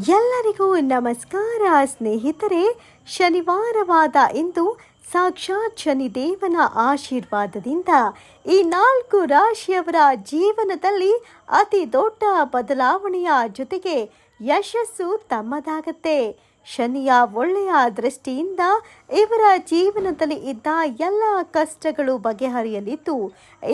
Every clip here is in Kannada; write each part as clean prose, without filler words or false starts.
ಎಲ್ಲರಿಗೂ ನಮಸ್ಕಾರ ಸ್ನೇಹಿತರೆ. ಶನಿವಾರವಾದ ಇಂದು ಸಾಕ್ಷಾತ್ ಶನಿದೇವನ ಆಶೀರ್ವಾದದಿಂದ ಈ 4 ರಾಶಿಯವರ ಜೀವನದಲ್ಲಿ ಅತಿ ದೊಡ್ಡ ಬದಲಾವಣೆಯ ಜೊತೆಗೆ ಯಶಸ್ಸು ತಮ್ಮದಾಗತ್ತೆ. ಶನಿಯ ಒಳ್ಳೆಯ ದೃಷ್ಟಿಯಿಂದ ಇವರ ಜೀವನದಲ್ಲಿ ಇದ್ದ ಎಲ್ಲ ಕಷ್ಟಗಳು ಬಗೆಹರಿಯಲಿದ್ದು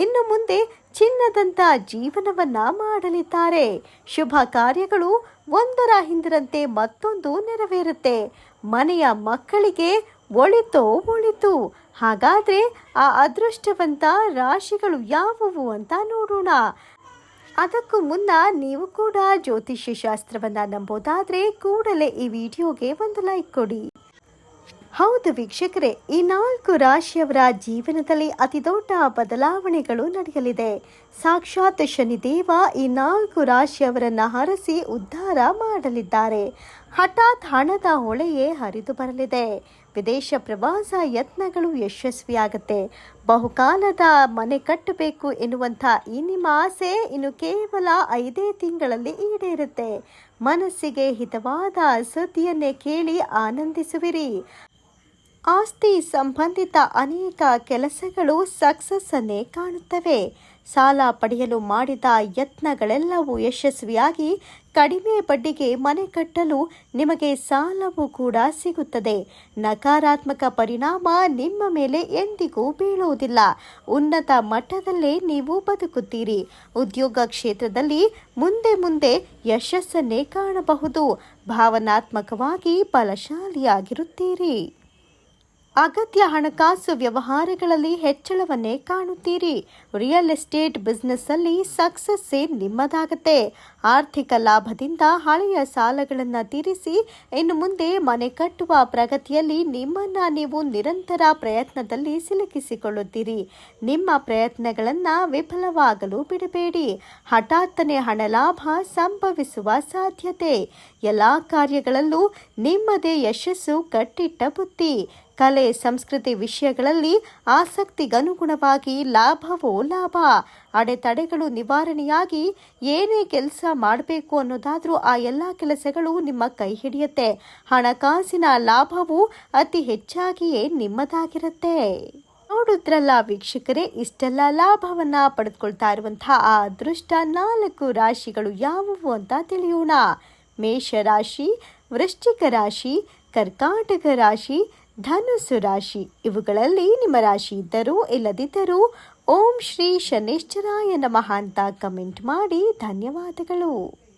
ಇನ್ನು ಮುಂದೆ ಚಿನ್ನದಂತ ಜೀವನವನ್ನ ಮಾಡಲಿದ್ದಾರೆ. ಶುಭ ಕಾರ್ಯಗಳು ಒಂದರ ಹಿಂದರಂತೆ ಮತ್ತೊಂದು ನೆರವೇರುತ್ತೆ. ಮನೆಯ ಮಕ್ಕಳಿಗೆ ಒಳಿತು. ಹಾಗಾದ್ರೆ ಆ ಅದೃಷ್ಟವಂತ ರಾಶಿಗಳು ಯಾವುವು ಅಂತ ನೋಡೋಣ. ಅದಕ್ಕೂ ಮುನ್ನ ನೀವು ಕೂಡ ಜ್ಯೋತಿಷ್ಯ ಶಾಸ್ತ್ರವನ್ನ ನಂಬೋದಾದ್ರೆ ಕೂಡಲೇ ಈ ವಿಡಿಯೋಗೆ ಒಂದು ಲೈಕ್ ಕೊಡಿ. ಹೌದು ವೀಕ್ಷಕರೇ, ಈ 4 ರಾಶಿಯವರ ಜೀವನದಲ್ಲಿ ಅತಿ ದೊಡ್ಡ ಬದಲಾವಣೆಗಳು ನಡೆಯಲಿದೆ. ಸಾಕ್ಷಾತ್ ಶನಿದೇವ ಈ 4 ರಾಶಿಯವರನ್ನ ಹರಸಿ ಉದ್ಧಾರ ಮಾಡಲಿದ್ದಾರೆ. ಹಠಾತ್ ಹಣದ ಹೊಳೆಯೇ ಹರಿದು ಬರಲಿದೆ. ವಿದೇಶ ಪ್ರವಾಸ ಯತ್ನಗಳು ಯಶಸ್ವಿಯಾಗುತ್ತೆ. ಬಹುಕಾಲದ ಮನೆ ಕಟ್ಟಬೇಕು ಎನ್ನುವಂಥ ಈ ನಿಮ್ಮ ಆಸೆ ಇನ್ನು ಕೇವಲ 5 ತಿಂಗಳಲ್ಲಿ ಈಡೇರುತ್ತೆ. ಮನಸ್ಸಿಗೆ ಹಿತವಾದ ಸುದ್ದಿಯನ್ನೇ ಕೇಳಿ ಆನಂದಿಸುವಿರಿ. ಆಸ್ತಿ ಸಂಬಂಧಿತ ಅನೇಕ ಕೆಲಸಗಳು ಸಕ್ಸಸ್ ಅನ್ನೇ ಕಾಣುತ್ತವೆ. ಸಾಲ ಪಡೆಯಲು ಮಾಡಿದ ಯತ್ನಗಳೆಲ್ಲವೂ ಯಶಸ್ವಿಯಾಗಿ ಕಡಿಮೆ ಬಡ್ಡಿಗೆ ಮನೆ ಕಟ್ಟಲು ನಿಮಗೆ ಸಾಲವೂ ಕೂಡ ಸಿಗುತ್ತದೆ. ನಕಾರಾತ್ಮಕ ಪರಿಣಾಮ ನಿಮ್ಮ ಮೇಲೆ ಎಂದಿಗೂ ಬೀಳುವುದಿಲ್ಲ. ಉನ್ನತ ಮಟ್ಟದಲ್ಲೇ ನೀವು ಬದುಕುತ್ತೀರಿ. ಉದ್ಯೋಗ ಕ್ಷೇತ್ರದಲ್ಲಿ ಮುಂದೆ ಯಶಸ್ಸನ್ನೇ ಕಾಣಬಹುದು. ಭಾವನಾತ್ಮಕವಾಗಿ ಬಲಶಾಲಿಯಾಗಿರುತ್ತೀರಿ. ಅಗತ್ಯ ಹಣಕಾಸು ವ್ಯವಹಾರಗಳಲ್ಲಿ ಹೆಚ್ಚಳವನ್ನೇ ಕಾಣುತ್ತೀರಿ. ರಿಯಲ್ ಎಸ್ಟೇಟ್ ಬಿಸ್ನೆಸ್ ಅಲ್ಲಿ ಸಕ್ಸಸ್ಸೇ ನಿಮ್ಮದಾಗತ್ತೆ. ಆರ್ಥಿಕ ಲಾಭದಿಂದ ಹಳೆಯ ಸಾಲಗಳನ್ನು ತೀರಿಸಿ ಇನ್ನು ಮುಂದೆ ಮನೆ ಕಟ್ಟುವ ಪ್ರಗತಿಯಲ್ಲಿ ನಿಮ್ಮನ್ನ ನೀವು ನಿರಂತರ ಪ್ರಯತ್ನದಲ್ಲಿ ಸಿಲುಕಿಸಿಕೊಳ್ಳುತ್ತೀರಿ. ನಿಮ್ಮ ಪ್ರಯತ್ನಗಳನ್ನು ವಿಫಲವಾಗಲು ಬಿಡಬೇಡಿ. ಹಠಾತ್ತನೆ ಹಣ ಲಾಭ ಸಂಭವಿಸುವ ಸಾಧ್ಯತೆ. ಎಲ್ಲ ಕಾರ್ಯಗಳಲ್ಲೂ ನಿಮ್ಮದೇ ಯಶಸ್ಸು ಕಟ್ಟಿಟ್ಟ ಬುತ್ತಿ. ಕಲೆ ಸಂಸ್ಕೃತಿ ವಿಷಯಗಳಲ್ಲಿ ಆಸಕ್ತಿಗನುಗುಣವಾಗಿ ಲಾಭವೋ ಲಾಭ. ಅಡೆತಡೆಗಳು ನಿವಾರಣೆಯಾಗಿ ಏನೇ ಕೆಲಸ ಮಾಡಬೇಕು ಅನ್ನೋದಾದ್ರೂ ಆ ಎಲ್ಲ ಕೆಲಸಗಳು ನಿಮ್ಮ ಕೈ ಹಿಡಿಯುತ್ತೆ. ಹಣಕಾಸಿನ ಲಾಭವು ಅತಿ ಹೆಚ್ಚಾಗಿಯೇ ನಿಮ್ಮದಾಗಿರುತ್ತೆ. ನೋಡುದ್ರಲ್ಲ ವೀಕ್ಷಕರೇ, ಇಷ್ಟೆಲ್ಲ ಲಾಭವನ್ನ ಪಡೆದುಕೊಳ್ತಾ ಇರುವಂತಹ ಆ ಅದೃಷ್ಟ 4 ರಾಶಿಗಳು ಯಾವುವು ಅಂತ ತಿಳಿಯೋಣ. ಮೇಷರಾಶಿ, ವೃಶ್ಚಿಕ ರಾಶಿ, ಕರ್ಕಾಟಕ ರಾಶಿ, ಧನುಸ್ಸು ರಾಶಿ. ಇವುಗಳಲ್ಲಿ ನಿಮ್ಮ ರಾಶಿ ಇದ್ದರೂ ಇಲ್ಲದಿದ್ದರೂ ಓಂ ಶ್ರೀ ಶನೇಶ್ವರಾಯ ನಮಃ ಅಂತ ಕಮೆಂಟ್ ಮಾಡಿ. ಧನ್ಯವಾದಗಳು.